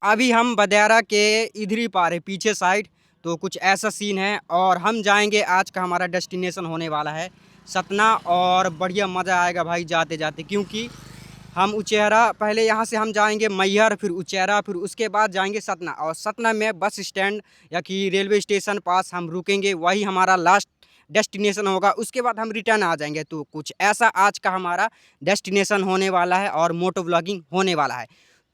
अभी हम बदेरा के इधर ही पार है पीछे साइड। तो कुछ ऐसा सीन है और हम जाएंगे। आज का हमारा डेस्टिनेशन होने वाला है सतना और बढ़िया मज़ा आएगा भाई जाते जाते, क्योंकि हम उचेहरा पहले यहाँ से हम जाएंगे मैहर, फिर उचेहरा, फिर उसके बाद जाएंगे सतना। और सतना में बस स्टैंड या कि रेलवे स्टेशन पास हम रुकेंगे, वही हमारा लास्ट डेस्टिनेशन होगा। उसके बाद हम रिटर्न आ जाएंगे। तो कुछ ऐसा आज का हमारा डेस्टिनेशन होने वाला है और मोटो व्लॉगिंग होने वाला है।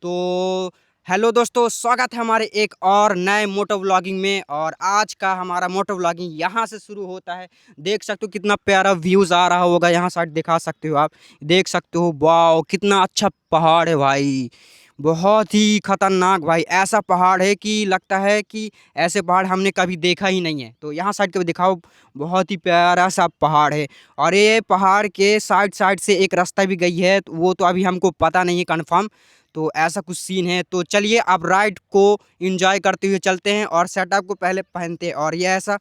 तो हेलो दोस्तों, स्वागत है हमारे एक और नए मोटो व्लॉगिंग में। और आज का हमारा मोटो व्लॉगिंग यहाँ से शुरू होता है। देख सकते हो कितना प्यारा व्यूज़ आ रहा होगा, यहाँ साइड दिखा सकते हो आप, देख सकते हो। वाह कितना अच्छा पहाड़ है भाई, बहुत ही खतरनाक भाई। ऐसा पहाड़ है कि लगता है कि ऐसे पहाड़ हमने कभी देखा ही नहीं है। तो यहाँ साइड के दिखाओ, बहुत ही प्यारा सा पहाड़ है। और ये पहाड़ के साइड साइड से एक रास्ता भी गई है, वो तो अभी हमको पता नहीं है कन्फर्म। तो ऐसा कुछ सीन है। तो चलिए अब राइड को एंजॉय करते हुए चलते हैं और सेटअप को पहले पहनते हैं। और ये ऐसा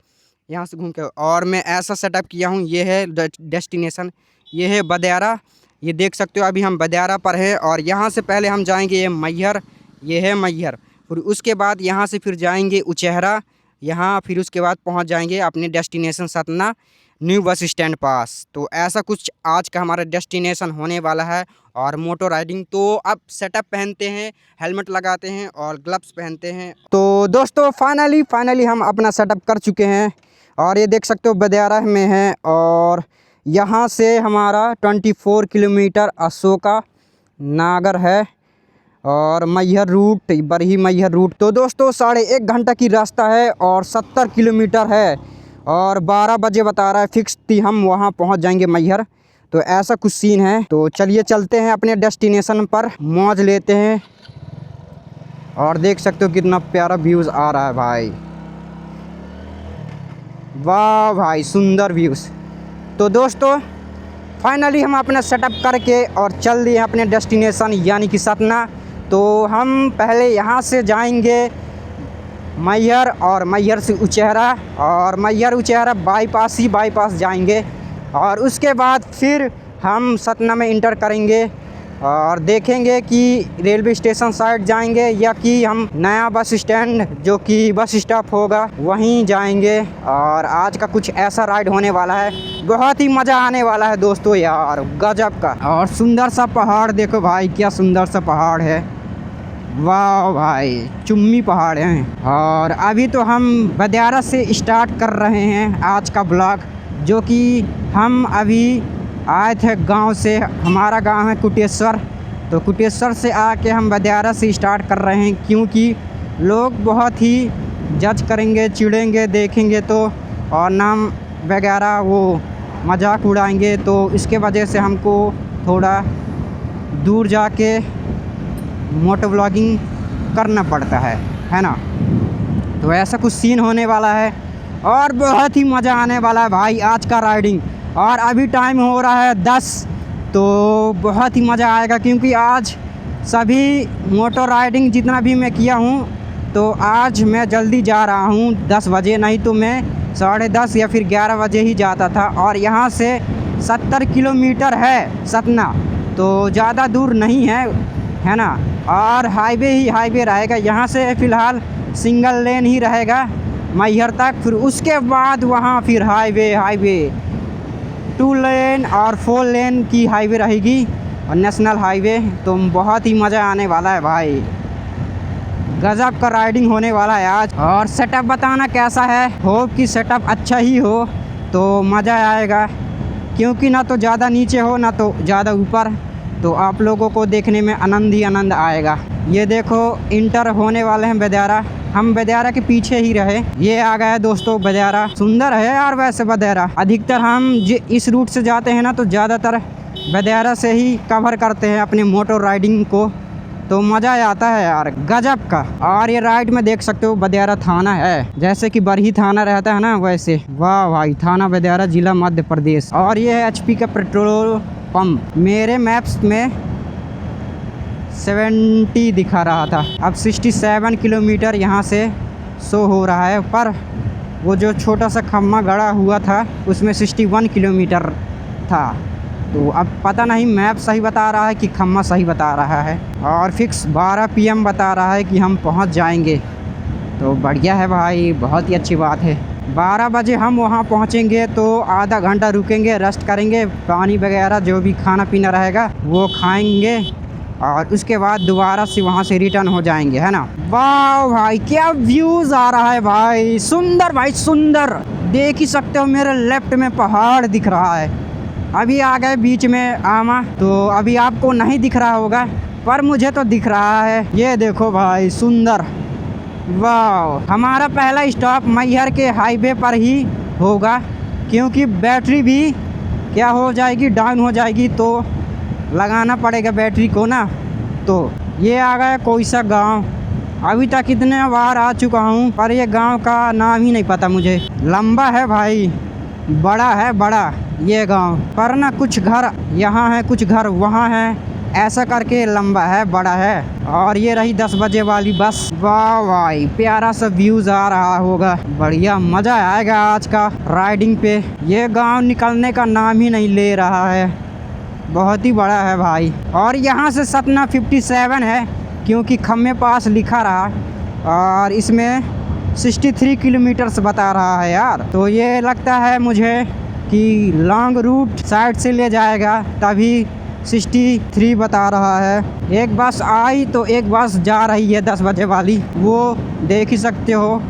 यहाँ से घूम के, और मैं ऐसा सेटअप किया हूँ। ये है डेस्टिनेशन, ये है बदेरा। ये देख सकते हो अभी हम बदेरा पर हैं। और यहाँ से पहले हम जाएंगे ये मैहर, ये है मैहर। फिर उसके बाद यहाँ से फिर जाएंगे उचेहरा यहाँ, फिर उसके बाद पहुँच जाएंगे अपने destination Satna new bus stand पास। तो ऐसा कुछ आज का हमारा डेस्टिनेशन होने वाला है और मोटो राइडिंग। तो अब सेटअप पहनते हैं, हेलमेट लगाते हैं और ग्लव्स पहनते हैं। तो दोस्तों फाइनली हम अपना सेटअप कर चुके हैं। और ये देख सकते हो बदेरा में है और यहाँ से हमारा 24 किलोमीटर अशोका नागर है और मैहर रूट, बरही मैहर रूट। तो दोस्तों 1.5 घंटा की रास्ता है और 70 किलोमीटर है और 12 बजे बता रहा है फिक्स थी हम वहाँ पहुँच जाएंगे मैहर। तो ऐसा कुछ सीन है। तो चलिए चलते हैं अपने डेस्टिनेशन पर, मौज लेते हैं। और देख सकते हो कितना प्यारा व्यूज़ आ रहा है भाई, वाह भाई सुंदर व्यूज़। तो दोस्तों फाइनली हम अपना सेटअप करके और चल दिए अपने डेस्टिनेशन यानी कि सतना। तो हम पहले यहाँ से जाएंगे मैहर और मैहर से उचेहरा, और मैहर उचेहरा बाईपास जाएंगे। और उसके बाद फिर हम सतना में इंटर करेंगे और देखेंगे कि रेलवे स्टेशन साइड जाएंगे या कि हम नया बस स्टैंड जो कि बस स्टॉप होगा वहीं जाएंगे। और आज का कुछ ऐसा राइड होने वाला है, बहुत ही मज़ा आने वाला है दोस्तों यार, गजब का। और सुंदर सा पहाड़ देखो भाई, क्या सुंदर सा पहाड़ है, वाह भाई चुम्मी पहाड़ हैं। और अभी तो हम बदेरा से स्टार्ट कर रहे हैं आज का ब्लॉग, जो कि हम अभी आए थे गांव से। हमारा गांव है कुटेश्वर। तो कुटेश्वर से आके हम बदेरा से स्टार्ट कर रहे हैं, क्योंकि लोग बहुत ही जज करेंगे, चिढ़ेंगे देखेंगे तो, और नाम वगैरह वो मजाक उड़ाएंगे। तो इसके वजह से हमको थोड़ा दूर जाके मोटो व्लॉगिंग करना पड़ता है ना। तो ऐसा कुछ सीन होने वाला है और बहुत ही मज़ा आने वाला है भाई आज का राइडिंग। और अभी टाइम हो रहा है 10। तो बहुत ही मज़ा आएगा, क्योंकि आज सभी मोटो राइडिंग जितना भी मैं किया हूँ तो आज मैं जल्दी जा रहा हूँ 10 बजे, नहीं तो मैं 10:30 या फिर 11 बजे ही जाता था। और यहाँ से 70 किलोमीटर है सतना, तो ज़्यादा दूर नहीं है ना। और हाईवे रहेगा, यहाँ से फ़िलहाल सिंगल लेन ही रहेगा मैहर तक। फिर उसके बाद वहाँ फिर हाईवे 2 लेन और 4 लेन की हाईवे रहेगी और नेशनल हाईवे। तो बहुत ही मज़ा आने वाला है भाई, गजब का राइडिंग होने वाला है आज। और सेटअप बताना कैसा है, होप कि सेटअप अच्छा ही हो तो मज़ा आएगा, क्योंकि ना तो ज़्यादा नीचे हो ना तो ज़्यादा ऊपर। तो आप लोगों को देखने में आनंद ही आनंद आएगा। ये देखो इंटर होने वाले हैं बदेरा, हम बदेरा के पीछे ही रहे। ये आ गया है दोस्तों बदेरा, सुंदर है यार वैसे बदेरा। अधिकतर हम इस रूट से जाते हैं ना, तो ज़्यादातर बदेरा से ही कवर करते हैं अपने मोटर राइडिंग को। तो मज़ा आता है यार, गजब का। और ये राइड में देख सकते हो बदेरा थाना है, जैसे कि बरही थाना रहता है ना वैसे। वाह भाई, थाना बदेरा, जिला मध्य प्रदेश। और ये है HP का पेट्रोल पंप। मेरे मैप्स में 70 दिखा रहा था, अब 67 किलोमीटर यहाँ से शो हो रहा है। पर वो जो छोटा सा खम्मा गड़ा हुआ था उसमें 61 किलोमीटर था। तो अब पता नहीं मैप सही बता रहा है कि खम्मा सही बता रहा है। और फिक्स 12 PM बता रहा है कि हम पहुंच जाएंगे। तो बढ़िया है भाई, बहुत ही अच्छी बात है। 12 बजे हम वहां पहुंचेंगे तो आधा घंटा रुकेंगे, रेस्ट करेंगे, पानी वगैरह जो भी खाना पीना रहेगा वो खाएंगे और उसके बाद दोबारा से वहां से रिटर्न हो जाएंगे, है ना। वाह भाई क्या व्यूज़ आ रहा है भाई, सुंदर भाई सुंदर। देख ही सकते हो मेरे लेफ्ट में पहाड़ दिख रहा है। अभी आ गए बीच में आमा, तो अभी आपको नहीं दिख रहा होगा पर मुझे तो दिख रहा है। ये देखो भाई सुंदर, वाह। हमारा पहला स्टॉप मैहर के हाईवे पर ही होगा क्योंकि बैटरी भी क्या हो जाएगी, डाउन हो जाएगी, तो लगाना पड़ेगा बैटरी को ना। तो ये आ गया कोई सा गांव। अभी तक इतने बार आ चुका हूँ पर ये गांव का नाम ही नहीं पता मुझे। लंबा है भाई, बड़ा है बड़ा ये गांव, पर ना कुछ घर यहाँ है कुछ घर वहाँ है, ऐसा करके लंबा है बड़ा है। और ये रही 10 बजे वाली बस। वाह भाई प्यारा सा व्यूज़ आ रहा होगा, बढ़िया मज़ा आएगा आज का राइडिंग पे। ये गांव निकलने का नाम ही नहीं ले रहा है, बहुत ही बड़ा है भाई। और यहाँ से सतना 57 है क्योंकि खम्मे पास लिखा रहा और इसमें 63 किलोमीटर्स बता रहा है यार। तो ये लगता है मुझे कि लॉन्ग रूट साइड से ले जाएगा, तभी 63 बता रहा है। एक बस आई तो एक बस जा रही है 10 बजे वाली, वो देख ही सकते हो,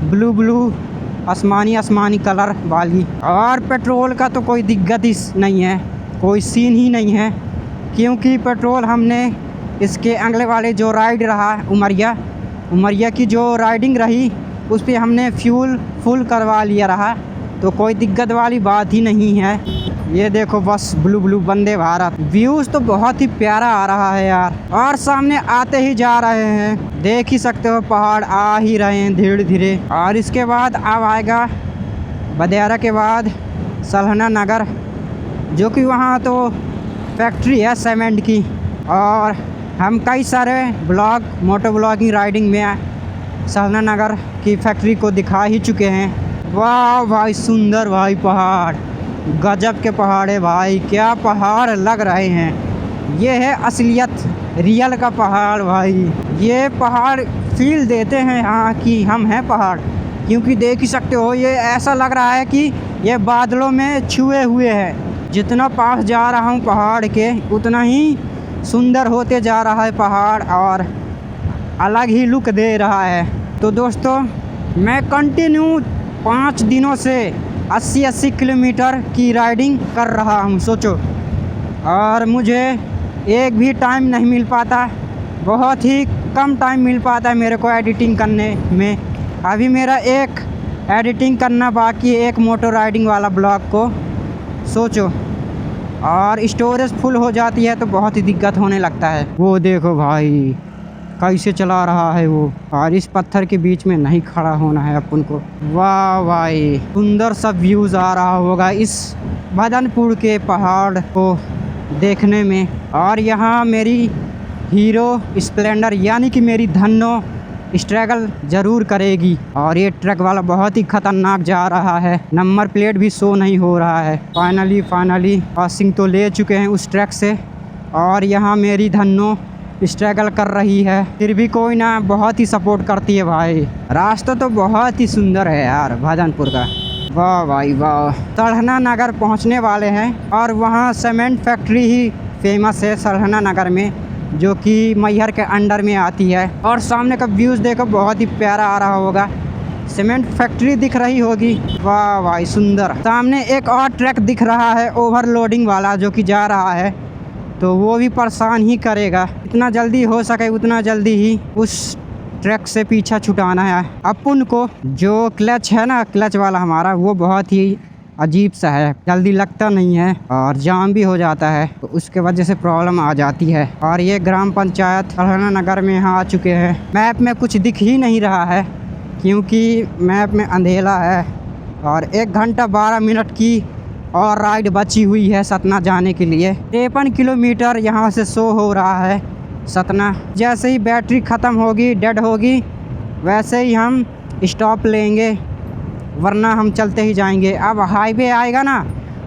ब्लू ब्लू आसमानी आसमानी कलर वाली। और पेट्रोल का तो कोई दिक्कत ही नहीं है, कोई सीन ही नहीं है क्योंकि पेट्रोल हमने इसके अगले वाले जो राइड रहा उमरिया की जो राइडिंग रही उस पर हमने फ्यूल फुल करवा लिया रहा, तो कोई दिक्कत वाली बात ही नहीं है। ये देखो बस blue blue Vande Bharat. Views तो बहुत ही प्यारा आ रहा है यार। और सामने आते ही जा रहे हैं, देख ही सकते हो पहाड़ आ ही रहे हैं धीरे धीरे। और इसके बाद अब आएगा बदेरा के बाद सलहना नगर, जो कि वहाँ तो फैक्ट्री है सीमेंट की। और हम कई सारे ब्लॉग मोटो ब्लॉगिंग राइडिंग में सलहना नगर की फैक्ट्री को दिखा ही चुके हैं। वाह भाई सुंदर भाई पहाड़, गजब के पहाड़ है भाई, क्या पहाड़ लग रहे हैं। ये है असलियत रियल का पहाड़ भाई। ये पहाड़ फील देते हैं हाँ कि हम हैं पहाड़, क्योंकि देख ही सकते हो ये ऐसा लग रहा है कि ये बादलों में छुए हुए है। जितना पास जा रहा हूँ पहाड़ के उतना ही सुंदर होते जा रहा है पहाड़ और अलग ही लुक दे रहा है। तो दोस्तों मैं कंटिन्यू 5 दिनों से 80 किलोमीटर की राइडिंग कर रहा हूँ, सोचो। और मुझे एक भी टाइम नहीं मिल पाता, बहुत ही कम टाइम मिल पाता है मेरे को एडिटिंग करने में। अभी मेरा एक एडिटिंग करना बाकी है, एक मोटर राइडिंग वाला ब्लॉग को, सोचो। और स्टोरेज फुल हो जाती है तो बहुत ही दिक्कत होने लगता है। वो देखो भाई कैसे चला रहा है वो, और इस पत्थर के बीच में नहीं खड़ा होना है अपन को। वाह भाई सुंदर सा व्यूज़ आ रहा होगा इस भदनपुर के पहाड़ को देखने में। और यहाँ मेरी हीरो स्प्लेंडर यानी कि मेरी धन्नो स्ट्रगल ज़रूर करेगी। और ये ट्रक वाला बहुत ही ख़तरनाक जा रहा है, नंबर प्लेट भी शो नहीं हो रहा है। फाइनली पासिंग तो ले चुके हैं उस ट्रक से। और यहाँ मेरी धन्नो स्ट्रगल कर रही है, फिर भी कोई ना बहुत ही सपोर्ट करती है भाई। रास्ता तो बहुत ही सुंदर है यार भदनपुर का। वाह भाई वाह। सलहना नगर पहुँचने वाले हैं और वहाँ सीमेंट फैक्ट्री ही फेमस है सलहना नगर में, जो कि मैहर के अंडर में आती है। और सामने का व्यूज़ देखो बहुत ही प्यारा आ रहा होगा, सीमेंट फैक्ट्री दिख रही होगी। वाह भाई सुंदर। सामने एक और ट्रक दिख रहा है ओवरलोडिंग वाला, जो कि जा रहा है, तो वो भी परेशान ही करेगा। इतना जल्दी हो सके उतना जल्दी ही उस ट्रक से पीछा छुटाना है अपन को। जो क्लच है ना, क्लच वाला हमारा, वो बहुत ही अजीब सा है, जल्दी लगता नहीं है और जाम भी हो जाता है, तो उसके वजह से प्रॉब्लम आ जाती है। और ये ग्राम पंचायत सलहना नगर में यहाँ आ चुके हैं। मैप में कुछ दिख ही नहीं रहा है क्योंकि मैप में अंधेरा है। और 1 घंटा 12 मिनट की और राइड बची हुई है सतना जाने के लिए। 53 किलोमीटर यहाँ से शो हो रहा है सतना। जैसे ही बैटरी ख़त्म होगी, डेड होगी, वैसे ही हम स्टॉप लेंगे, वरना हम चलते ही जाएंगे। अब हाईवे आएगा ना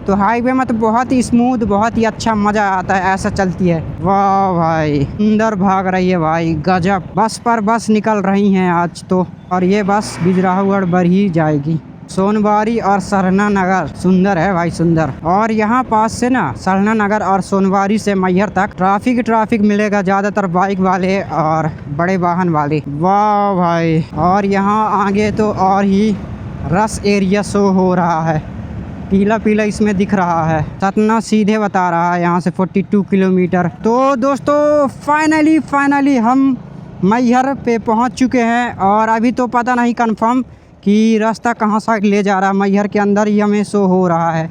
तो हाईवे में तो बहुत ही स्मूथ, बहुत ही अच्छा मजा आता है, ऐसा चलती है। वाह भाई सुंदर भाग रही है भाई, गजब। बस पर बस निकल रही हैं आज तो, और ये बस बिजराहगढ़ बरही जाएगी। सोनवारी और सरना नगर सुंदर है भाई, सुंदर। और यहाँ पास से ना सरना नगर और सोनवारी से मैहर तक ट्रैफिक मिलेगा, ज्यादातर बाइक वाले और बड़े वाहन वाले। वाह भाई, और यहाँ आगे तो और ही रस एरिया शो हो रहा है, पीला पीला इसमें दिख रहा है। सतना सीधे बता रहा है यहाँ से 42 किलोमीटर। तो दोस्तों फाइनली हम मैहर पे पहुँच चुके हैं, और अभी तो पता नहीं कंफर्म कि रास्ता कहाँ साइड ले जा रहा है। मैहर के अंदर ही हमें शो हो रहा है,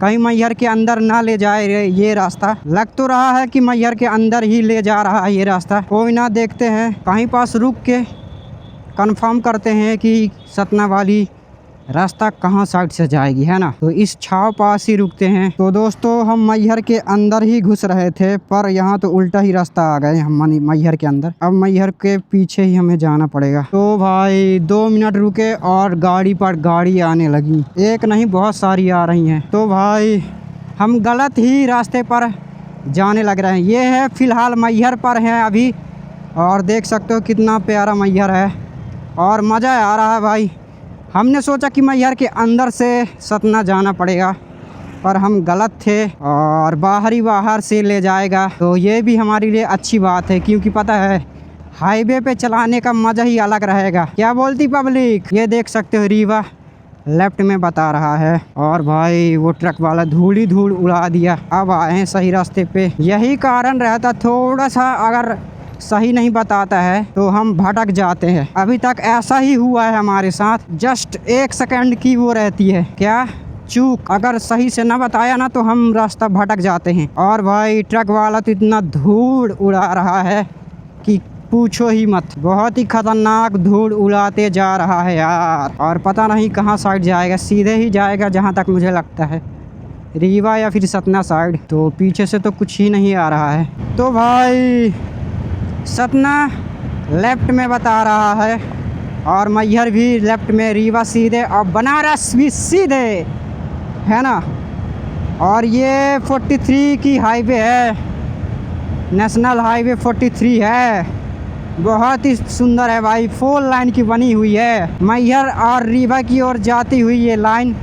कहीं मैहर के अंदर ना ले जाए ये रास्ता। लग तो रहा है कि मैहर के अंदर ही ले जा रहा है ये रास्ता। कोई ना, देखते हैं कहीं पास रुक के कंफर्म करते हैं कि सतना वाली रास्ता कहाँ साइड से जाएगी, है ना। तो इस छाव पास ही रुकते हैं। तो दोस्तों हम मैहर के अंदर ही घुस रहे थे, पर यहाँ तो उल्टा ही रास्ता आ गए हम मैहर के अंदर। अब मैहर के पीछे ही हमें जाना पड़ेगा। तो भाई 2 मिनट रुके और गाड़ी पर गाड़ी आने लगी, एक नहीं बहुत सारी आ रही हैं। तो भाई हम गलत ही रास्ते पर जाने लग रहे हैं। ये है फिलहाल मैहर पर हैं अभी, और देख सकते हो कितना प्यारा मैहर है, और मज़ा आ रहा है भाई। हमने सोचा कि मैहर के अंदर से सतना जाना पड़ेगा, पर हम गलत थे, और बाहर से ले जाएगा। तो ये भी हमारे लिए अच्छी बात है, क्योंकि पता है हाईवे पे चलाने का मज़ा ही अलग रहेगा। क्या बोलती पब्लिक। ये देख सकते हो रीवा लेफ्ट में बता रहा है, और भाई वो ट्रक वाला धूल ही धूल उड़ा दिया। अब आए हैं सही रास्ते पे। यही कारण रहता, थोड़ा सा अगर सही नहीं बताता है तो हम भटक जाते हैं। अभी तक ऐसा ही हुआ है हमारे साथ, जस्ट 1 सेकंड की वो रहती है क्या चूक, अगर सही से ना बताया ना तो हम रास्ता भटक जाते हैं। और भाई ट्रक वाला तो इतना धूल उड़ा रहा है कि पूछो ही मत, बहुत ही खतरनाक धूल उड़ाते जा रहा है यार। और पता नहीं कहाँ साइड जाएगा, सीधे ही जाएगा जहाँ तक मुझे लगता है, रीवा या फिर सतना साइड। तो पीछे से तो कुछ ही नहीं आ रहा है। तो भाई सतना लेफ्ट में बता रहा है, और मैहर भी लेफ्ट में, रीवा सीधे, और बनारस भी सीधे, है ना। और ये 43 की हाईवे है, नेशनल हाईवे 43 है। बहुत ही सुंदर है भाई, 4 लाइन की बनी हुई है। मैहर और रीवा की ओर जाती हुई ये लाइन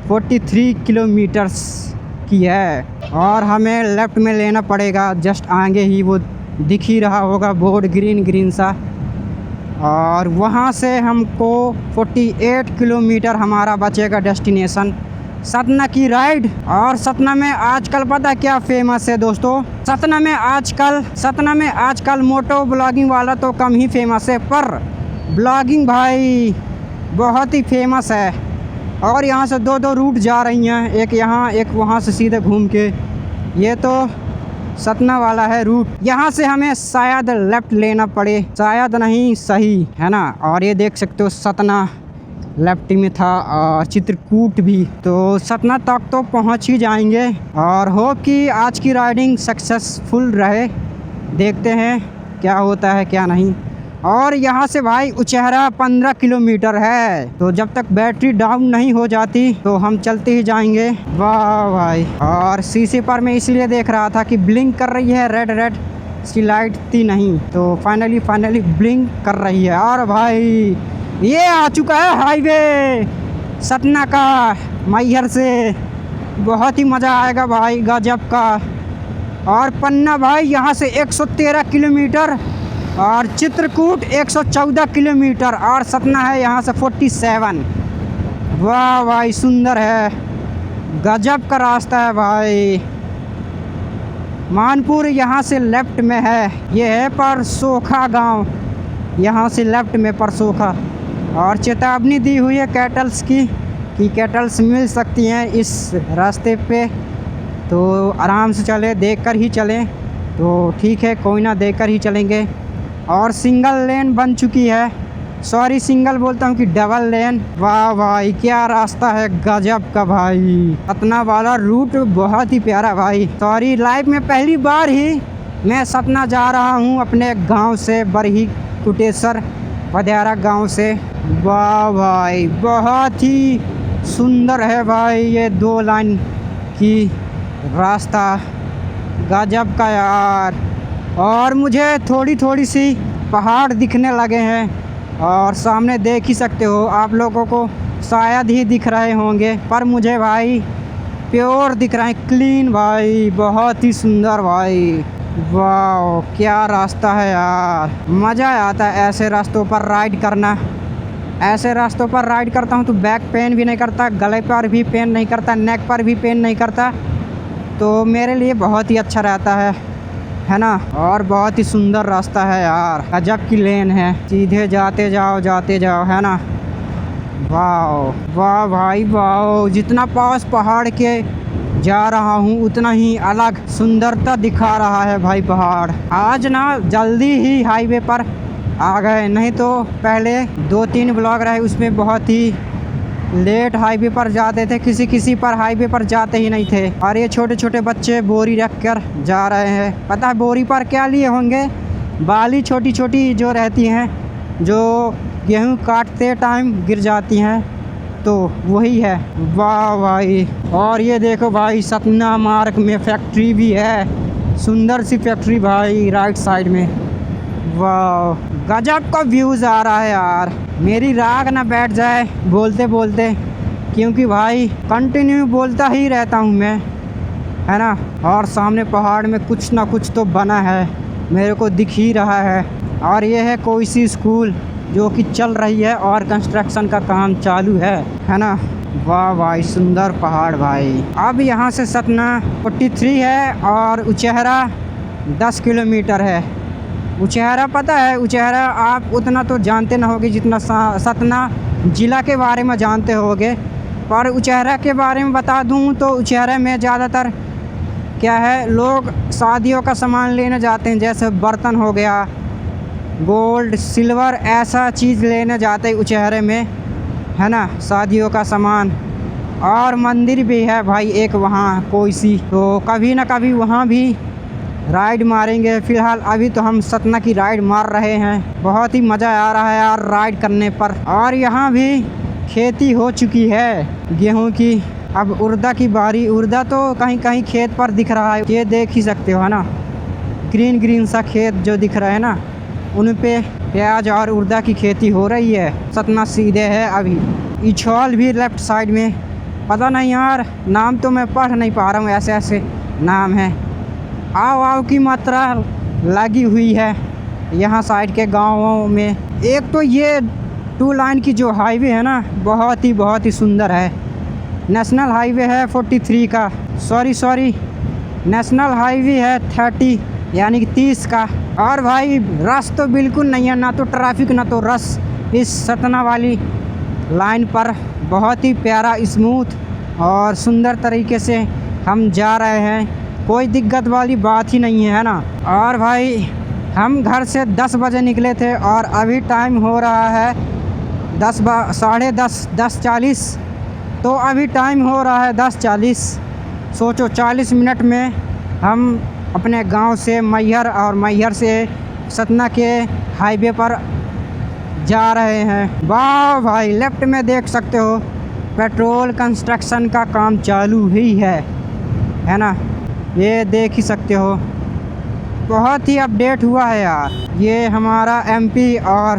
43 किलोमीटर्स की है, और हमें लेफ्ट में लेना पड़ेगा। जस्ट आगे ही वो दिख ही रहा होगा बोर्ड ग्रीन सा, और वहाँ से हमको 48 किलोमीटर हमारा बचेगा डेस्टिनेशन सतना की राइड। और सतना में आजकल पता क्या फेमस है दोस्तों, सतना में आजकल मोटो ब्लॉगिंग वाला तो कम ही फेमस है, पर ब्लॉगिंग भाई बहुत ही फेमस है। और यहाँ से 2 रूट जा रही हैं, एक यहाँ एक वहाँ से सीधे घूम के। ये तो सतना वाला है रूट, यहाँ से हमें शायद लेफ्ट लेना पड़े, शायद नहीं सही, है ना। और ये देख सकते हो सतना लेफ्ट में था, और चित्रकूट भी। तो सतना तक तो पहुँच ही जाएंगे, और होप कि आज की राइडिंग सक्सेसफुल रहे। देखते हैं क्या होता है क्या नहीं। और यहाँ से भाई उचेहरा 15 किलोमीटर है, तो जब तक बैटरी डाउन नहीं हो जाती तो हम चलते ही जाएंगे। वाह भाई, और शीशे पर मैं इसलिए देख रहा था कि ब्लिंक कर रही है, रेड इसकी लाइट थी नहीं, तो फाइनली ब्लिंक कर रही है। और भाई ये आ चुका है हाईवे सतना का, मैहर से। बहुत ही मज़ा आएगा भाई, गजब का। और पन्ना भाई यहाँ से 113 किलोमीटर, और चित्रकूट 114 किलोमीटर, और सतना है यहाँ से 47। वाह भाई सुंदर है, गजब का रास्ता है भाई। मानपुर यहाँ से लेफ्ट में है, ये है परसोखा गांव, यहाँ से लेफ्ट में परसोखा। और चेतावनी दी हुई है कैटल्स की, कि कैटल्स मिल सकती हैं इस रास्ते पे, तो आराम से चलें, देखकर ही चलें। तो ठीक है, कोई ना, देखकर ही चलेंगे। और सिंगल लेन बन चुकी है, सॉरी सिंगल बोलता हूँ कि डबल लेन। वाह भाई क्या रास्ता है, गजब का भाई। सतना वाला रूट बहुत ही प्यारा भाई। सॉरी, लाइफ में पहली बार ही मैं सतना जा रहा हूँ अपने गांव से, बरही कुटेश्वर पदियारा गांव से। वाह भाई बहुत ही सुंदर है भाई ये 2 लाइन कि रास्ता गजब का यार। और मुझे थोड़ी थोड़ी सी पहाड़ दिखने लगे हैं और सामने देख ही सकते हो, आप लोगों को शायद ही दिख रहे होंगे पर मुझे भाई प्योर दिख रहा है, क्लीन भाई, बहुत ही सुंदर भाई। वाह क्या रास्ता है यार, मज़ा आता है ऐसे रास्तों पर राइड करना। ऐसे रास्तों पर राइड करता हूँ तो बैक पेन भी नहीं करता, गले पर भी पेन नहीं करता, नेक पर भी पेन नहीं करता, तो मेरे लिए बहुत ही अच्छा रहता है ना। और बहुत ही सुंदर रास्ता है यार, गजब की लेन है, सीधे जाते जाओ है ना। वाह वाह भाई वाह, जितना पास पहाड़ के जा रहा हूँ उतना ही अलग सुंदरता दिखा रहा है भाई पहाड़। आज ना जल्दी ही हाईवे पर आ गए, नहीं तो पहले 2-3 ब्लॉक रहे उसमें बहुत ही लेट हाईवे पर जाते थे, किसी पर हाईवे पर जाते ही नहीं थे। और ये छोटे छोटे बच्चे बोरी रख कर जा रहे हैं, पता है बोरी पर क्या लिए होंगे? बाली छोटी छोटी जो रहती हैं, जो गेहूँ काटते टाइम गिर जाती हैं, तो वही है। वाह भाई, और ये देखो भाई सतना मार्ग में फैक्ट्री भी है, सुंदर सी फैक्ट्री भाई राइट साइड में। वाह गजब का व्यूज़ आ रहा है यार, मेरी राग ना बैठ जाए बोलते बोलते, क्योंकि भाई कंटिन्यू बोलता ही रहता हूँ मैं, है ना। और सामने पहाड़ में कुछ ना कुछ तो बना है, मेरे को दिख ही रहा है। और ये है कोई सी स्कूल जो कि चल रही है और कंस्ट्रक्शन का काम चालू है ना। वाह भाई सुंदर पहाड़ भाई। अब यहाँ से सतना 43 है और उचेहरा 10 किलोमीटर है। उचेहरा पता है, उचेहरा आप उतना तो जानते ना होगे जितना सतना ज़िला के बारे में जानते होगे, पर उचेहरा के बारे में बता दूं तो उचेहरा में ज़्यादातर क्या है, लोग शादियों का सामान लेने जाते हैं, जैसे बर्तन हो गया, गोल्ड सिल्वर ऐसा चीज़ लेने जाते हैं उचेहरे में, है ना, शादियों का सामान। और मंदिर भी है भाई एक वहाँ कोई सी, तो कभी ना कभी वहाँ भी राइड मारेंगे। फ़िलहाल अभी तो हम सतना की राइड मार रहे हैं, बहुत ही मज़ा आ रहा है यार राइड करने पर। और यहाँ भी खेती हो चुकी है गेहूँ की, अब उर्दा की बारी। उर्दा तो कहीं कहीं खेत पर दिख रहा है, ये देख ही सकते हो है ना, ग्रीन ग्रीन सा खेत जो दिख रहा है ना, उन पे प्याज और उर्दा की खेती हो रही है। सतना सीधे है अभी, इछौल भी लेफ़्ट साइड में, पता नहीं यार नाम तो मैं पढ़ नहीं पा रहा हूँ, ऐसे ऐसे नाम है। आव की मात्रा लगी हुई है यहाँ साइड के गाँवों में। एक तो ये 2 लाइन की जो हाईवे है ना, बहुत ही सुंदर है। नेशनल हाईवे है 43 का, सॉरी नेशनल हाईवे है 30 यानी कि 30 का। और भाई रस तो बिल्कुल नहीं है, ना तो ट्रैफिक ना तो रस इस सतना वाली लाइन पर। बहुत ही प्यारा स्मूथ और सुंदर तरीके से हम जा रहे हैं, कोई दिक्कत वाली बात ही नहीं है ना। और भाई हम घर से 10 बजे निकले थे और अभी टाइम हो रहा है 10:40, तो अभी टाइम हो रहा है 10:40। सोचो 40 मिनट में हम अपने गांव से मैहर और मैहर से सतना के हाईवे पर जा रहे हैं। वाह भाई लेफ़्ट में देख सकते हो पेट्रोल कंस्ट्रक्शन का काम चालू ही है ना, ये देख ही सकते हो। बहुत ही अपडेट हुआ है यार, ये हमारा एमपी और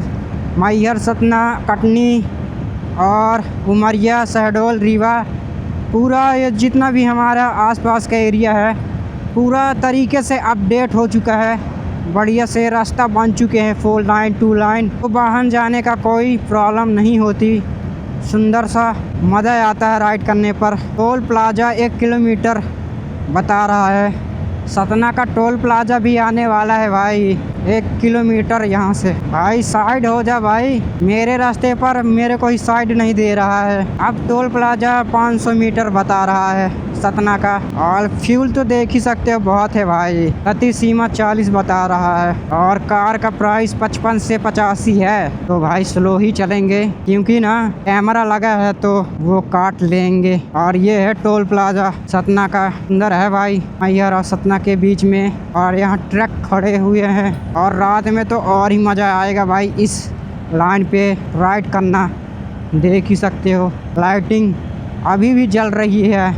मैहर सतना कटनी और उमरिया शहडोल रीवा, पूरा ये जितना भी हमारा आसपास का एरिया है पूरा तरीके से अपडेट हो चुका है, बढ़िया से रास्ता बन चुके हैं 4 लाइन 2 लाइन, तो वाहन जाने का कोई प्रॉब्लम नहीं होती। सुंदर सा मज़ा आता है राइड करने पर। टोल प्लाज़ा 1 किलोमीटर बता रहा है, सतना का टोल प्लाज़ा भी आने वाला है भाई 1 किलोमीटर यहाँ से। भाई साइड हो जा भाई, मेरे रास्ते पर मेरे को ही साइड नहीं दे रहा है। अब टोल प्लाज़ा 500 मीटर बता रहा है सतना का। और फ्यूल तो देख ही सकते हो बहुत है भाई, गति सीमा 40 बता रहा है। और कार का प्राइस 55 से 85 है, तो भाई स्लो ही चलेंगे क्योंकि ना कैमरा लगा है तो वो काट लेंगे। और ये है टोल प्लाज़ा सतना का, अंदर है भाई मैहर और सतना के बीच में। और यहाँ ट्रक खड़े हुए हैं और रात में तो और ही मज़ा आएगा भाई इस लाइन पे राइड करना। देख ही सकते हो लाइटिंग अभी भी जल रही है,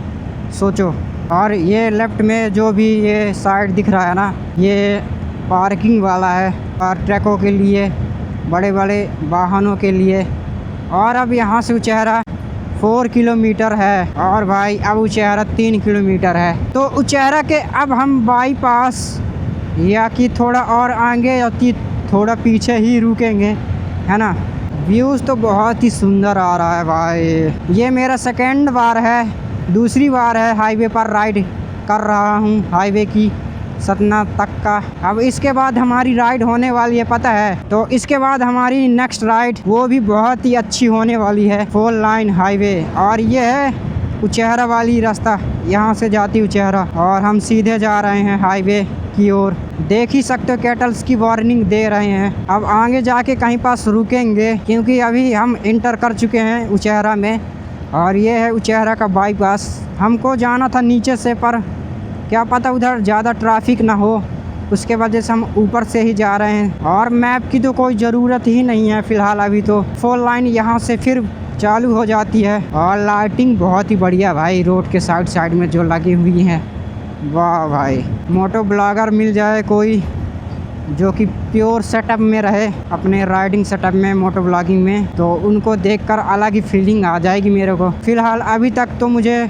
सोचो। और ये लेफ्ट में जो भी ये साइड दिख रहा है ना, ये पार्किंग वाला है और ट्रकों के लिए, बड़े बड़े वाहनों के लिए। और अब यहाँ से उचेहरा 4 किलोमीटर है और भाई अब उचेहरा 3 किलोमीटर है। तो उचेहरा के अब हम बाईपास या कि थोड़ा और आगे या कि थोड़ा पीछे ही रुकेंगे, है ना। व्यूज़ तो बहुत ही सुंदर आ रहा है भाई। ये मेरा सेकंड बार है, दूसरी बार है हाईवे पर राइड कर रहा हूँ, हाईवे की सतना तक का। अब इसके बाद हमारी राइड होने वाली है, पता है। तो इसके बाद हमारी नेक्स्ट राइड वो भी बहुत ही अच्छी होने वाली है, 4 लाइन हाईवे। और ये है उचेहरा वाली रास्ता, यहाँ से जाती उचेहरा और हम सीधे जा रहे हैं हाईवे की ओर। देख ही सकते हो कैटल्स की वार्निंग दे रहे हैं। अब आगे जाके कहीं पास रुकेंगे क्योंकि अभी हम इंटर कर चुके हैं उचेहरा में। और ये है उचेहरा का बाईपास। हमको जाना था नीचे से, पर क्या पता उधर ज़्यादा ट्रैफिक ना हो, उसके वजह से हम ऊपर से ही जा रहे हैं। और मैप की तो कोई ज़रूरत ही नहीं है फ़िलहाल, अभी तो 4 लाइन यहाँ से फिर चालू हो जाती है। और लाइटिंग बहुत ही बढ़िया भाई, रोड के साइड में जो लगी हुई हैं, वाह भाई। मोटो ब्लॉगर मिल जाए कोई जो कि प्योर सेटअप में रहे, अपने राइडिंग सेटअप में, मोटो ब्लॉगिंग में, तो उनको देखकर अलग ही फीलिंग आ जाएगी मेरे को। फ़िलहाल अभी तक तो मुझे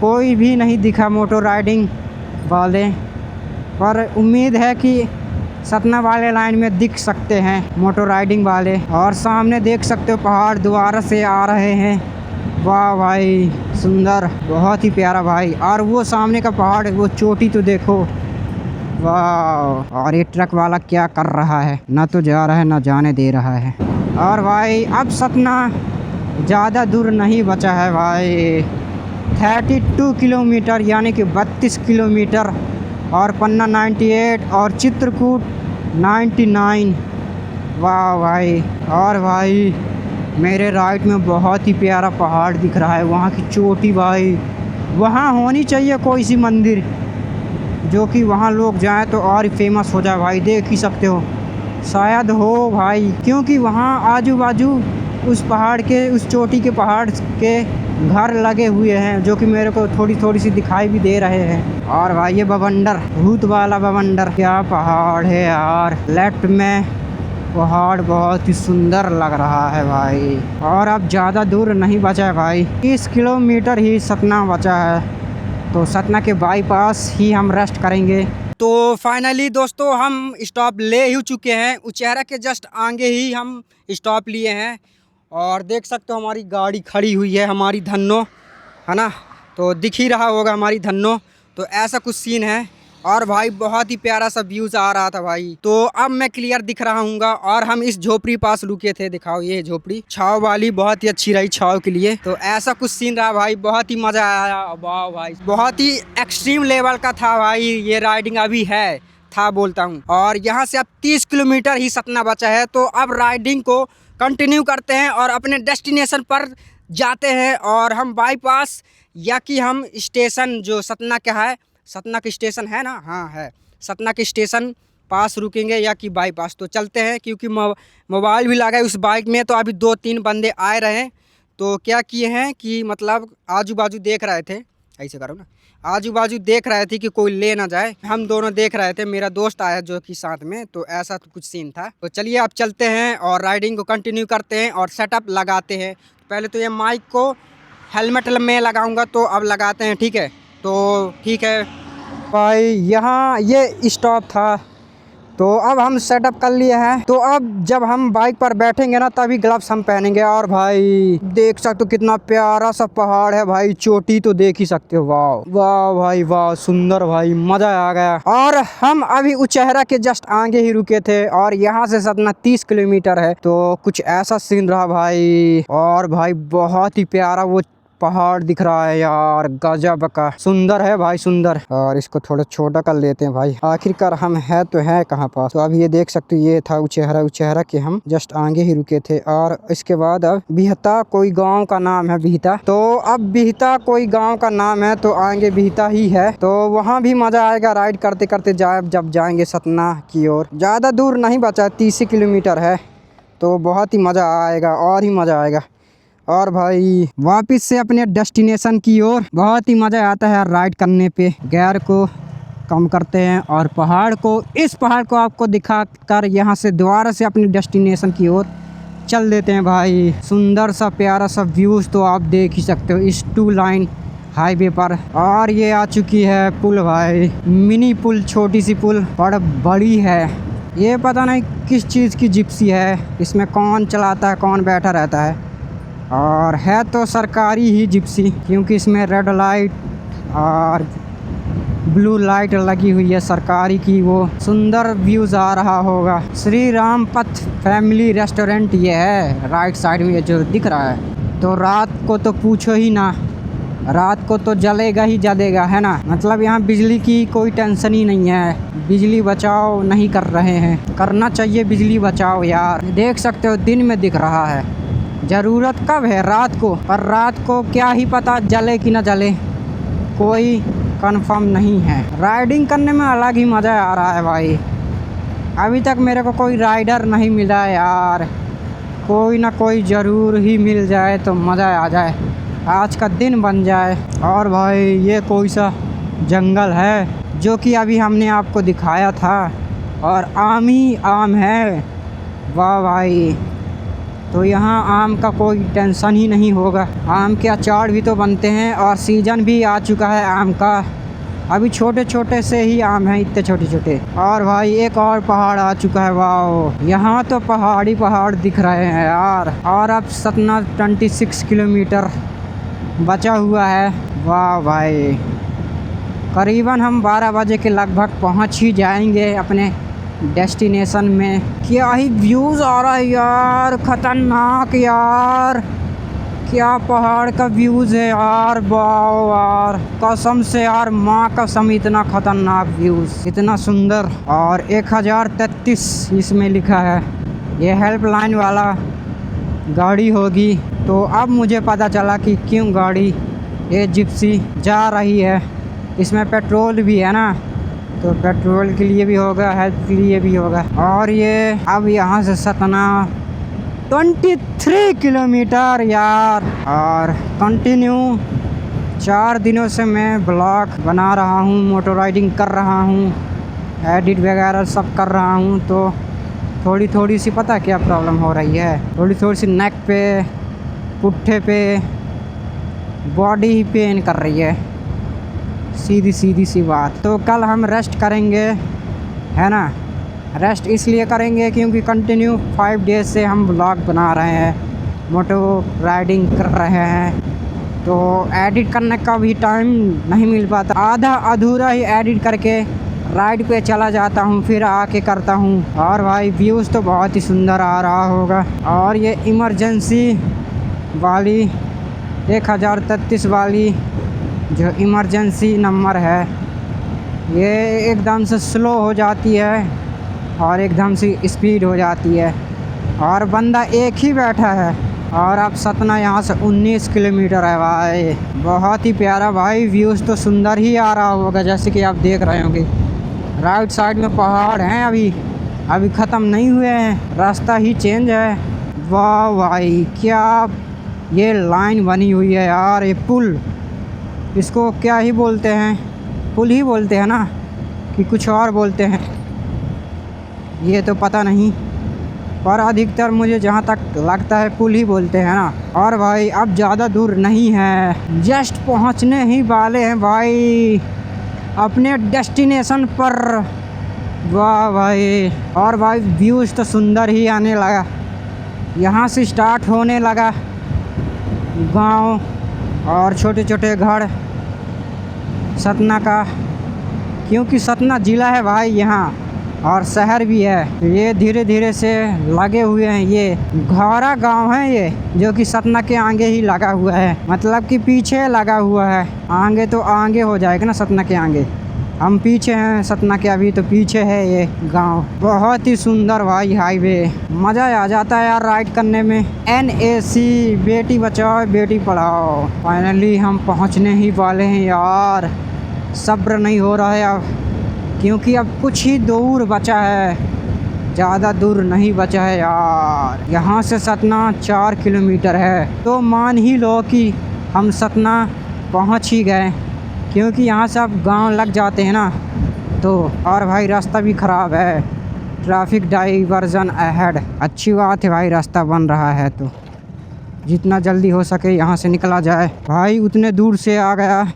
कोई भी नहीं दिखा मोटो राइडिंग वाले, पर उम्मीद है कि सतना वाले लाइन में दिख सकते हैं मोटो राइडिंग वाले। और सामने देख सकते हो पहाड़ दोबारा से आ रहे हैं, वाह भाई सुंदर, बहुत ही प्यारा भाई। और वो सामने का पहाड़, वो चोटी तो देखो, वाह। और ये ट्रक वाला क्या कर रहा है, ना तो जा रहा है ना जाने दे रहा है। और भाई अब सतना ज़्यादा दूर नहीं बचा है भाई, 32 किलोमीटर यानी कि 32 किलोमीटर। और पन्ना 98 और चित्रकूट 99, वाह भाई। और भाई मेरे राइट में बहुत ही प्यारा पहाड़ दिख रहा है, वहाँ की चोटी भाई। वहाँ होनी चाहिए कोई सी मंदिर जो कि वहाँ लोग जाएं तो और फेमस हो जाए भाई। देख ही सकते हो, शायद हो भाई, क्योंकि वहाँ आजू बाजू उस पहाड़ के, उस चोटी के पहाड़ के घर लगे हुए हैं, जो कि मेरे को थोड़ी सी दिखाई भी दे रहे हैं। और भाई ये बवंडर, भूत वाला बवंडर, क्या पहाड़ है यार। लेफ्ट में पहाड़ बहुत ही सुंदर लग रहा है भाई। और अब ज़्यादा दूर नहीं बचा है भाई, 30 किलोमीटर ही सतना बचा है। तो सतना के बाईपास ही हम रेस्ट करेंगे। तो फाइनली दोस्तों हम स्टॉप ले ही चुके हैं, उचेहरा के जस्ट आगे ही हम स्टॉप लिए हैं। और देख सकते हो हमारी गाड़ी खड़ी हुई है, हमारी धन्नो, है ना। तो दिख ही रहा होगा हमारी धन्नो। तो ऐसा कुछ सीन है। और भाई बहुत ही प्यारा सा व्यूज़ आ रहा था भाई। तो अब मैं क्लियर दिख रहा हूँ। और हम इस झोपड़ी पास रुके थे, दिखाओ ये झोपड़ी छाव वाली, बहुत ही अच्छी रही छाव के लिए। तो ऐसा कुछ सीन रहा भाई, बहुत ही मज़ा आया। वाह भाई, बहुत ही एक्सट्रीम लेवल का था भाई ये राइडिंग, अभी है था बोलता हूँ। और यहाँ से अब 30 किलोमीटर ही सतना बचा है। तो अब राइडिंग को कंटिन्यू करते हैं और अपने डेस्टिनेशन पर जाते हैं। और हम बाईपास या कि हम स्टेशन जो सतना का है, सतना के स्टेशन है ना, हाँ है, सतना के स्टेशन पास रुकेंगे या कि बाईपास। तो चलते हैं, क्योंकि मोबाइल भी लगा है उस बाइक में। तो अभी 2-3 बंदे आए रहे, तो क्या किए हैं कि मतलब आजू बाजू देख रहे थे, ऐसे करो ना, आजू बाजू देख रहे थे कि कोई ले ना जाए। हम दोनों देख रहे थे, मेरा दोस्त आया जो कि साथ में। तो ऐसा कुछ सीन था। तो चलिए अब चलते हैं और राइडिंग को कंटिन्यू करते हैं और सेटअप लगाते हैं। पहले तो ये माइक को हेलमेट में लगाऊंगा, तो अब लगाते हैं, ठीक है। तो ठीक है भाई, यहाँ ये स्टॉप था। तो अब हम सेटअप कर लिए हैं। तो अब जब हम बाइक पर बैठेंगे ना, तभी ग्लव्स हम पहनेंगे। और भाई देख सकते हो कितना प्यारा सा पहाड़ है भाई, चोटी तो देख ही सकते हो, वाह वाह भाई वाह, सुंदर भाई, मज़ा आ गया। और हम अभी उचेहरा के जस्ट आगे ही रुके थे और यहाँ से सतना 30 किलोमीटर है। तो कुछ ऐसा सीन रहा भाई। और भाई बहुत ही प्यारा वो पहाड़ दिख रहा है यार, गजब का सुंदर है भाई, सुंदर। और इसको थोड़ा छोटा कर लेते हैं भाई, आखिरकार हम है तो है कहाँ पास। तो अब ये देख सकते हो, ये था उचेहरा, उचेहरा के हम जस्ट आगे ही रुके थे। और इसके बाद अब बिहता कोई गांव का नाम है, बिहता। तो अब बिहता कोई गांव का नाम है, तो आगे बिहता ही है। तो वहाँ भी मजा आएगा राइड करते करते जब जाएंगे सतना की ओर। ज़्यादा दूर नहीं बचा, 30 किलोमीटर है। तो बहुत ही मज़ा आएगा और ही मज़ा आएगा। और भाई वापस से अपने डेस्टिनेशन की ओर। बहुत ही मज़ा आता है राइड करने पे। गियर को कम करते हैं और इस पहाड़ को आपको दिखा कर यहाँ से दोबारा से अपने डेस्टिनेशन की ओर चल देते हैं भाई। सुंदर सा प्यारा सा व्यूज़ तो आप देख ही सकते हो इस 2 लाइन हाईवे पर। और ये आ चुकी है पुल भाई, मिनी पुल, छोटी सी पुल पर बड़ी है। ये पता नहीं किस चीज़ की जिप्सी है, इसमें कौन चलाता है कौन बैठा रहता है। और है तो सरकारी ही जिप्सी, क्योंकि इसमें रेड लाइट और ब्लू लाइट लगी हुई है सरकारी की। वो सुंदर व्यूज़ आ रहा होगा। श्री राम पथ फैमिली रेस्टोरेंट ये है राइट साइड में जो दिख रहा है। तो रात को तो पूछो ही ना, रात को तो जलेगा ही जलेगा, है ना। मतलब यहाँ बिजली की कोई टेंशन ही नहीं है। बिजली बचाओ नहीं कर रहे हैं, करना चाहिए बिजली बचाओ यार। देख सकते हो दिन में दिख रहा है, ज़रूरत कब है रात को। पर रात को क्या ही पता जले कि ना जले, कोई कंफर्म नहीं है। राइडिंग करने में अलग ही मज़ा आ रहा है भाई। अभी तक मेरे को कोई राइडर नहीं मिला यार, कोई ना कोई ज़रूर ही मिल जाए तो मज़ा आ जाए, आज का दिन बन जाए। और भाई ये कोई सा जंगल है जो कि अभी हमने आपको दिखाया था, और आम ही आम है। वाह भाई, तो यहाँ आम का कोई टेंशन ही नहीं होगा। आम के अचार भी तो बनते हैं और सीज़न भी आ चुका है आम का। अभी छोटे छोटे से ही आम हैं, इतने छोटे छोटे। और भाई एक और पहाड़ आ चुका है। वाह, यहाँ तो पहाड़ी पहाड़ दिख रहे हैं यार। और अब सतना 26 किलोमीटर बचा हुआ है। वाह भाई, करीबन हम 12 बजे के लगभग पहुँच ही जाएंगे अपने डेस्टिनेशन में। क्या ही व्यूज़ आ रहा है यार, ख़तरनाक यार। क्या पहाड़ का व्यूज़ है यार, वाह यार, कसम से यार, माँ कसम, इतना ख़तरनाक व्यूज़, इतना सुंदर। और 1033 इसमें लिखा है, ये हेल्पलाइन वाला गाड़ी होगी। तो अब मुझे पता चला कि क्यों गाड़ी ये जिप्सी जा रही है। इसमें पेट्रोल भी है ना, तो पेट्रोल के लिए भी होगा, हेल्प के लिए भी होगा। और ये अब यहाँ से सतना 23 किलोमीटर यार। और कंटिन्यू 4 दिनों से मैं ब्लॉग बना रहा हूँ, मोटर राइडिंग कर रहा हूँ, एडिट वगैरह सब कर रहा हूँ। तो थोड़ी थोड़ी सी पता क्या प्रॉब्लम हो रही है, थोड़ी थोड़ी सी नेक पे, पुट्ठे पे, बॉडी ही पेन कर रही है, सीधी सीधी सी बात। तो कल हम रेस्ट करेंगे, है ना। रेस्ट इसलिए करेंगे क्योंकि कंटिन्यू 5 डेज से हम ब्लॉग बना रहे हैं, मोटो राइडिंग कर रहे हैं। तो एडिट करने का भी टाइम नहीं मिल पाता, आधा अधूरा ही एडिट करके राइड पे चला जाता हूँ, फिर आके करता हूँ। और भाई व्यूज़ तो बहुत ही सुंदर आ रहा होगा। और ये इमरजेंसी वाली 1033 वाली जो इमरजेंसी नंबर है, ये एकदम से स्लो हो जाती है और एकदम से स्पीड हो जाती है। और बंदा एक ही बैठा है। और अब सतना यहाँ से 19 किलोमीटर है भाई। बहुत ही प्यारा भाई, व्यूज़ तो सुंदर ही आ रहा होगा, जैसे कि आप देख रहे होंगे। राइट साइड में पहाड़ हैं, अभी ख़त्म नहीं हुए हैं, रास्ता ही चेंज है। वाह भाई, क्या ये लाइन बनी हुई है यार, ये पुल, इसको क्या ही बोलते हैं, पुल ही बोलते हैं ना कि कुछ और बोलते हैं, ये तो पता नहीं, पर अधिकतर मुझे जहाँ तक लगता है पुल ही बोलते हैं ना। और भाई अब ज़्यादा दूर नहीं है, जस्ट पहुँचने ही वाले हैं भाई अपने डेस्टिनेशन पर। वाह भाई, और भाई व्यूज़ तो सुंदर ही आने लगा। यहाँ से स्टार्ट होने लगा गांव और छोटे छोटे घर सतना का, क्योंकि सतना ज़िला है भाई यहाँ, और शहर भी है। ये धीरे धीरे से लगे हुए हैं, ये घौरा गांव है ये, जो कि सतना के आगे ही लगा हुआ है, मतलब कि पीछे लगा हुआ है। आगे तो आगे हो जाएगा ना, सतना के आगे, हम पीछे हैं सतना के, अभी तो पीछे है ये गांव। बहुत ही सुंदर भाई हाईवे, मज़ा आ जाता है यार राइड करने में। NAC, बेटी बचाओ बेटी पढ़ाओ। फाइनली हम पहुंचने ही वाले हैं यार, सब्र नहीं हो रहा है अब, क्योंकि अब कुछ ही दूर बचा है ज़्यादा दूर नहीं बचा है यार। यहाँ से सतना 4 किलोमीटर है, तो मान ही लो कि हम सतना पहुँच ही गए, क्योंकि यहाँ से अब गांव लग जाते हैं ना तो। और भाई रास्ता भी ख़राब है, ट्रैफिक डाइवर्जन अहेड। अच्छी बात है भाई, रास्ता बन रहा है तो जितना जल्दी हो सके यहाँ से निकला जाए। भाई उतने दूर से आ गया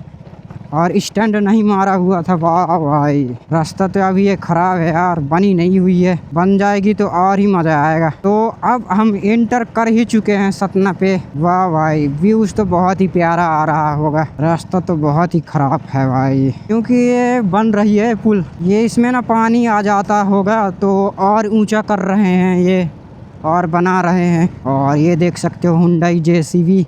और स्टैंड नहीं मारा हुआ था। वाह भाई, रास्ता तो अभी ये ख़राब है यार, बनी नहीं हुई है, बन जाएगी तो और ही मज़ा आएगा। तो अब हम एंटर कर ही चुके हैं सतना पे। वाह भाई, व्यूज़ तो बहुत ही प्यारा आ रहा होगा। रास्ता तो बहुत ही ख़राब है भाई, क्योंकि ये बन रही है पुल, ये इसमें ना पानी आ जाता होगा तो और ऊँचा कर रहे हैं ये और बना रहे हैं। और ये देख सकते हो हुंडई जेसीबी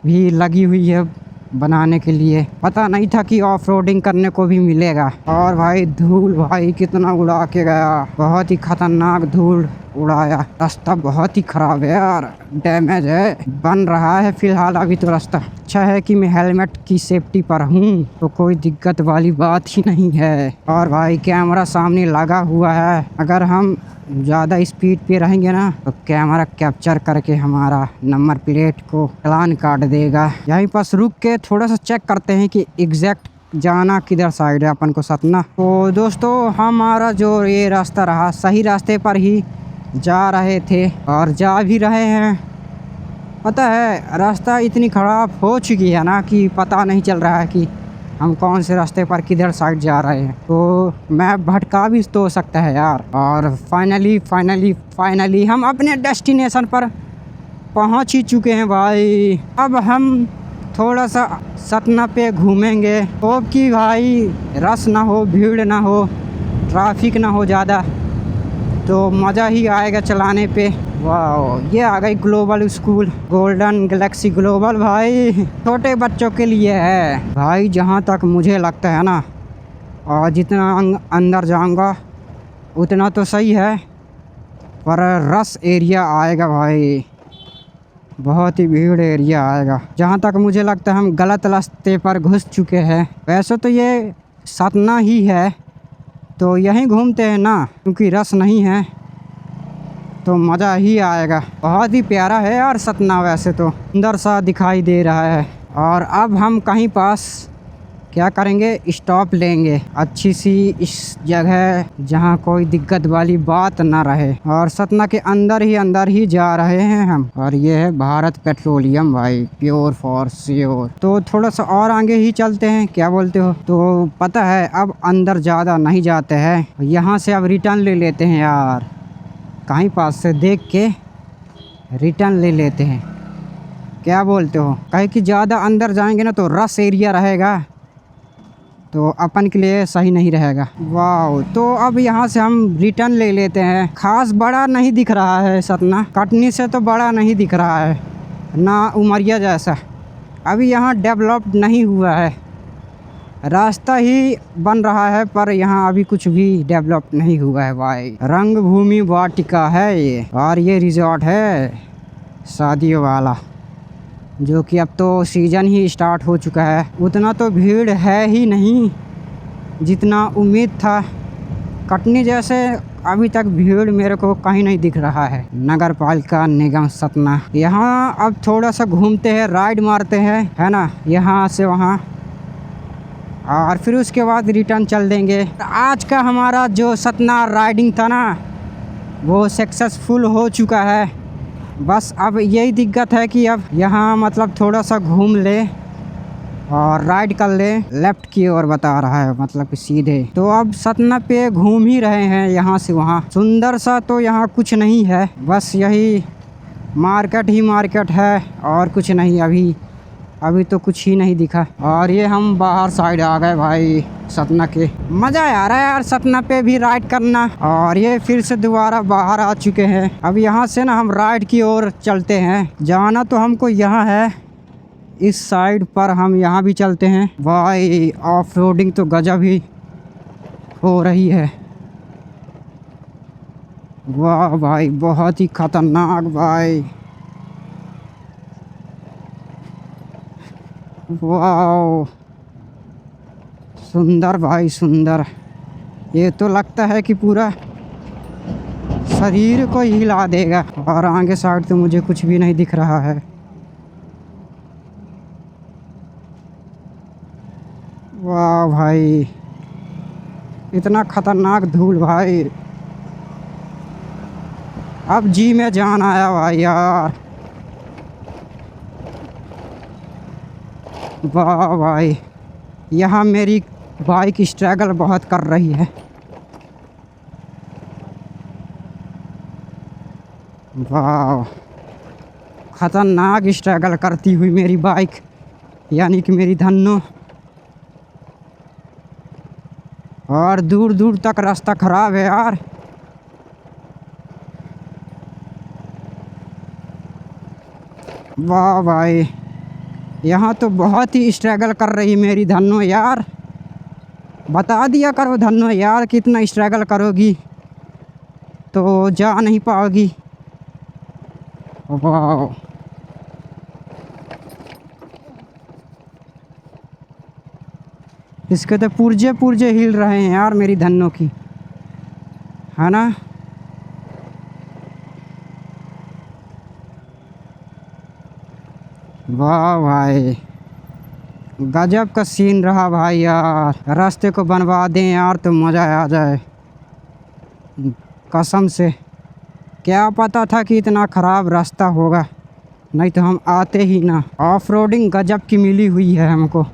भी लगी हुई है बनाने के लिए। पता नहीं था कि ऑफ रोडिंग करने को भी मिलेगा। और भाई धूल भाई कितना उड़ा के गया, बहुत ही खतरनाक धूल उड़ाया। रास्ता बहुत ही ख़राब है यार, डैमेज है, बन रहा है फ़िलहाल अभी तो रास्ता। अच्छा है कि मैं हेलमेट की सेफ्टी पर हूँ तो कोई दिक्कत वाली बात ही नहीं है। और भाई कैमरा सामने लगा हुआ है, अगर हम ज़्यादा स्पीड पे रहेंगे ना तो कैमरा कैप्चर करके हमारा नंबर प्लेट को चालान काट देगा। यहीं पास रुक के थोड़ा सा चेक करते हैं कि एग्जैक्ट जाना किधर साइड है अपन को सतना। तो दोस्तों हमारा जो ये रास्ता रहा, सही रास्ते पर ही जा रहे थे और जा भी रहे हैं। पता है रास्ता इतनी ख़राब हो चुकी है ना कि पता नहीं चल रहा है कि हम कौन से रास्ते पर किधर साइड जा रहे हैं। तो मैं भटका भी तो सकता है यार। और फाइनली हम अपने डेस्टिनेशन पर पहुंच ही चुके हैं भाई। अब हम थोड़ा सा सतना पे घूमेंगे, होप कि भाई रश ना हो, भीड़ ना हो, ट्रैफिक ना हो ज़्यादा, तो मज़ा ही आएगा चलाने पे। वाह, ये आ गई global school, golden Galaxy global. भाई छोटे बच्चों के लिए है भाई, जहाँ तक मुझे लगता है ना। और जितना अंदर जाऊँगा उतना तो सही है, पर रश एरिया आएगा भाई, बहुत ही भीड़ एरिया आएगा। जहाँ तक मुझे लगता है हम गलत रास्ते पर घुस चुके हैं। वैसे तो ये सतना ही है तो यहीं घूमते हैं ना, क्योंकि रश नहीं है तो मज़ा ही आएगा। बहुत ही प्यारा है यार सतना, वैसे तो सुंदर सा दिखाई दे रहा है। और अब हम कहीं पास क्या करेंगे, स्टॉप लेंगे अच्छी सी इस जगह जहाँ कोई दिक्कत वाली बात ना रहे। और सतना के अंदर ही जा रहे हैं हम। और ये है भारत पेट्रोलियम भाई, प्योर फॉर श्योर। तो थोड़ा सा और आगे ही चलते हैं, क्या बोलते हो? तो पता है अब अंदर ज़्यादा नहीं जाते हैं, यहाँ से अब रिटर्न ले लेते हैं यार, कहीं पास से देख के रिटर्न ले लेते हैं, क्या बोलते हो? कहीं कि ज़्यादा अंदर जाएंगे ना तो रश एरिया रहेगा तो अपन के लिए सही नहीं रहेगा। वाह, तो अब यहाँ से हम रिटर्न ले लेते हैं। खास बड़ा नहीं दिख रहा है सतना, कटनी से तो बड़ा नहीं दिख रहा है ना, उमरिया जैसा। अभी यहाँ डेवलप नहीं हुआ है, रास्ता ही बन रहा है, पर यहाँ अभी कुछ भी डेवलप नहीं हुआ है भाई। रंग भूमि वाटिका है ये, और ये रिजॉर्ट है शादियों वाला, जो कि अब तो सीज़न ही स्टार्ट हो चुका है। उतना तो भीड़ है ही नहीं जितना उम्मीद था। कटनी जैसे अभी तक भीड़ मेरे को कहीं नहीं दिख रहा है। नगर पालिका निगम सतना, यहाँ अब थोड़ा सा घूमते हैं, राइड मारते हैं, है ना, यहाँ से वहाँ, और फिर उसके बाद रिटर्न चल देंगे। आज का हमारा जो सतना राइडिंग था ना वो सक्सेसफुल हो चुका है। बस अब यही दिक्कत है कि अब यहाँ मतलब थोड़ा सा घूम ले और राइड कर ले, लेफ़्ट की ओर बता रहा है, मतलब कि सीधे। तो अब सतना पे घूम ही रहे हैं यहाँ से वहाँ। सुंदर सा तो यहाँ कुछ नहीं है, बस यही मार्केट ही मार्केट है और कुछ नहीं। अभी तो कुछ ही नहीं दिखा। और ये हम बाहर साइड आ गए भाई सतना के। मज़ा आ रहा है यार सतना पे भी राइड करना। और ये फिर से दोबारा बाहर आ चुके हैं। अब यहाँ से ना हम राइड की ओर चलते हैं। जाना तो हमको यहाँ है, इस साइड पर हम यहाँ भी चलते हैं भाई। ऑफ रोडिंग तो गजब ही हो रही है। वाह भाई, बहुत ही खतरनाक भाई। वाह, सुंदर भाई सुंदर। ये तो लगता है कि पूरा शरीर को ही हिला देगा। और आगे साइड तो मुझे कुछ भी नहीं दिख रहा है। वाह भाई, इतना खतरनाक धूल भाई। अब जी में जान आया भाई यार। वाह भाई, यहाँ मेरी बाइक स्ट्रगल बहुत कर रही है। वाह, खतरनाक स्ट्रगल करती हुई मेरी बाइक, यानी कि मेरी धन्नो। और दूर दूर तक रास्ता ख़राब है यार। वाह भाई, यहाँ तो बहुत ही स्ट्रगल कर रही मेरी धन्नो यार। बता दिया करो धन्नो यार, कितना स्ट्रगल करोगी तो जा नहीं पाओगी। वाह, इसके तो पुर्जे पुर्जे हिल रहे हैं यार मेरी धन्नो की, है ना। वाह भाई, गजब का सीन रहा भाई यार। रास्ते को बनवा दें यार तो मज़ा आ जाए कसम से। क्या पता था कि इतना ख़राब रास्ता होगा, नहीं तो हम आते ही ना। ऑफ रोडिंग गजब की मिली हुई है हमको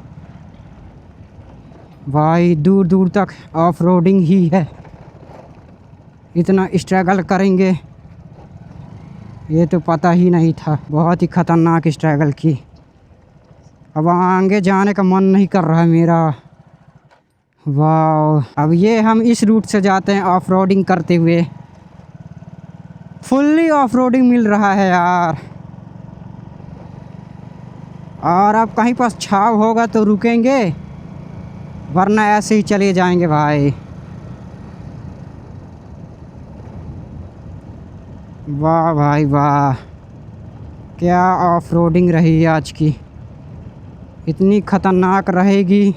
भाई, दूर दूर तक ऑफ रोडिंग ही है। इतना स्ट्रगल करेंगे ये तो पता ही नहीं था। बहुत ही ख़तरनाक स्ट्रगल की। अब आगे जाने का मन नहीं कर रहा है मेरा। वाह, अब ये हम इस रूट से जाते हैं ऑफ रोडिंग करते हुए। फुल्ली ऑफ रोडिंग मिल रहा है यार। और अब कहीं पास छाव होगा तो रुकेंगे, वरना ऐसे ही चले जाएंगे भाई। वाह भाई वाह, क्या ऑफ रोडिंग रही आज की। इतनी ख़तरनाक रहेगी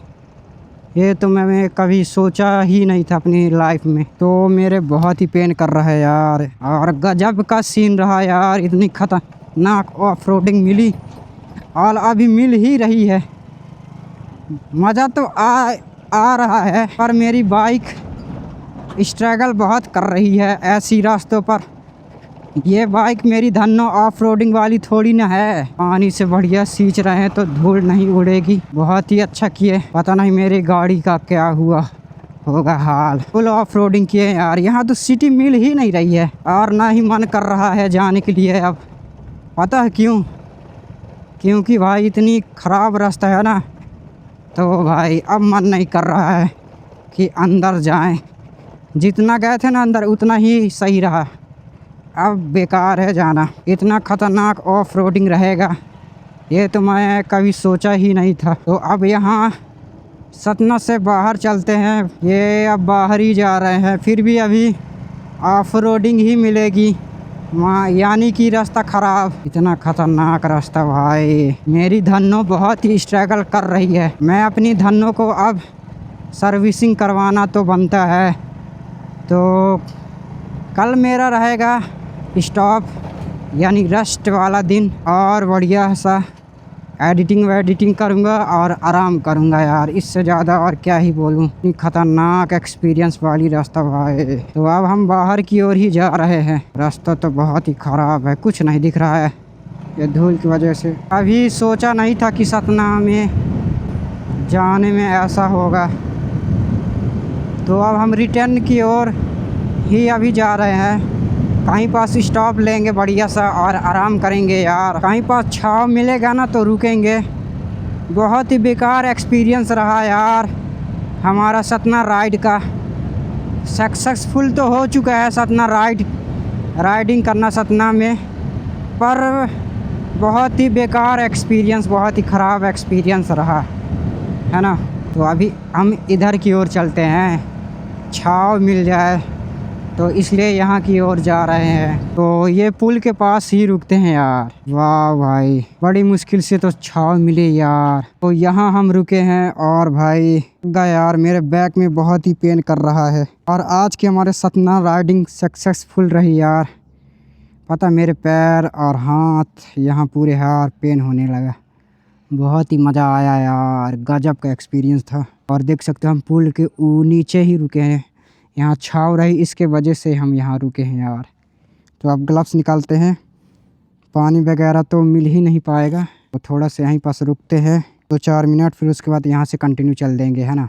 ये तो मैं कभी सोचा ही नहीं था अपनी लाइफ में। तो मेरे बहुत ही पेन कर रहा है यार। और गजब का सीन रहा यार, इतनी ख़तरनाक ऑफ रोडिंग मिली और अभी मिल ही रही है। मज़ा तो आ रहा है, पर मेरी बाइक स्ट्रगल बहुत कर रही है ऐसी रास्तों पर। ये बाइक मेरी धन्नो ऑफ रोडिंग वाली थोड़ी ना है। पानी से बढ़िया सींच रहे हैं तो धूल नहीं उड़ेगी। बहुत ही अच्छा किए। पता नहीं मेरी गाड़ी का क्या हुआ होगा हाल। फुल ऑफ रोडिंग किए यार। यहाँ तो सिटी मिल ही नहीं रही है और ना ही मन कर रहा है जाने के लिए। अब पता है क्यों? क्योंकि भाई इतनी ख़राब रास्ता है ना, तो भाई अब मन नहीं कर रहा है कि अंदर जाएं। जितना गए थे ना अंदर उतना ही सही रहा। अब बेकार है जाना। इतना ख़तरनाक ऑफ रोडिंग रहेगा ये तो मैं कभी सोचा ही नहीं था। तो अब यहाँ सतना से बाहर चलते हैं। ये अब बाहर ही जा रहे हैं, फिर भी अभी ऑफ रोडिंग ही मिलेगी वहाँ, यानी कि रास्ता ख़राब। इतना ख़तरनाक रास्ता भाई। मेरी धन्नो बहुत ही स्ट्रगल कर रही है। मैं अपनी धन्नो को अब सर्विसिंग करवाना तो बनता है। तो कल मेरा रहेगा स्टॉप, यानी रेस्ट वाला दिन। और बढ़िया सा एडिटिंग करूँगा और आराम करूँगा यार। इससे ज़्यादा और क्या ही बोलूँ। इतनी ख़तरनाक एक्सपीरियंस वाली रास्ता भाई। तो अब हम बाहर की ओर ही जा रहे हैं। रास्ता तो बहुत ही ख़राब है, कुछ नहीं दिख रहा है ये धूल की वजह से। अभी सोचा नहीं था कि सतना में जाने में ऐसा होगा। तो अब हम रिटर्न की ओर ही अभी जा रहे हैं। कहीं पास स्टॉप लेंगे बढ़िया सा और आराम करेंगे यार। कहीं पास छाव मिलेगा ना तो रुकेंगे। बहुत ही बेकार एक्सपीरियंस रहा यार हमारा सतना राइड का। सक्सेसफुल तो हो चुका है सतना राइडिंग करना सतना में, पर बहुत ही बेकार एक्सपीरियंस, बहुत ही ख़राब एक्सपीरियंस रहा है ना। तो अभी हम इधर की ओर चलते हैं, छाव मिल जाए तो इसलिए यहाँ की ओर जा रहे हैं। तो ये पुल के पास ही रुकते हैं यार। वाह भाई, बड़ी मुश्किल से तो छाव मिले यार। तो यहाँ हम रुके हैं और भाई यार मेरे बैक में बहुत ही पेन कर रहा है। और आज की हमारे सतना राइडिंग सक्सेसफुल रही यार। पता मेरे पैर और हाथ यहाँ पूरे यार पेन होने लगा। बहुत ही मज़ा आया यार, गजब का एक्सपीरियंस था। और देख सकते हो हम पुल के नीचे ही रुके हैं, यहाँ छाव रही इसके वजह से हम यहाँ रुके हैं यार। तो अब ग्लव्स निकालते हैं, पानी वगैरह तो मिल ही नहीं पाएगा। तो थोड़ा सा यहीं पास रुकते हैं 2-4 मिनट, फिर उसके बाद यहाँ से कंटिन्यू चल देंगे, है ना।